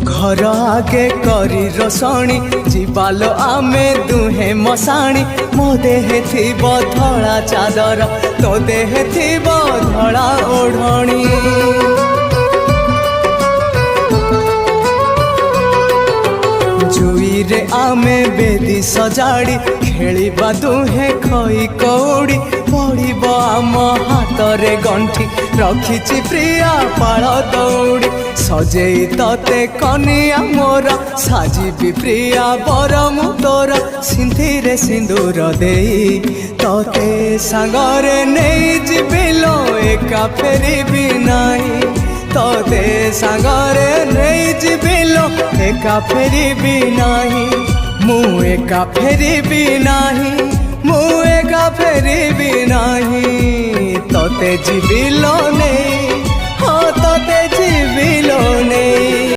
घर आगे करी रसणी जीवालो आमे दुहे मसाणी मो देहे थिब धड़ा चादर तो देहे थिब धड़ा ओढ़णी जुई रे आमे बेदी सजाड़ी खेलिबा दुहे खई कौड़ी पड़िब आम हाथ रे गंठी रखिछि प्रिया पाळ दौड़ी सजेई तते कनिया मोर साजिबी प्रिया बर मु तोर सिंधीरे सिंदूर देई तते सांगरे नहीं जिबिलो एका फेरिबी नाही तते सांगरे नहीं जिबिलो एका फेरिबी नाही मु एका फेरिबी नाही मु एका फेरिबी नाही तते जिबिलो नहीं हाँ तते जिबिलो नहीं।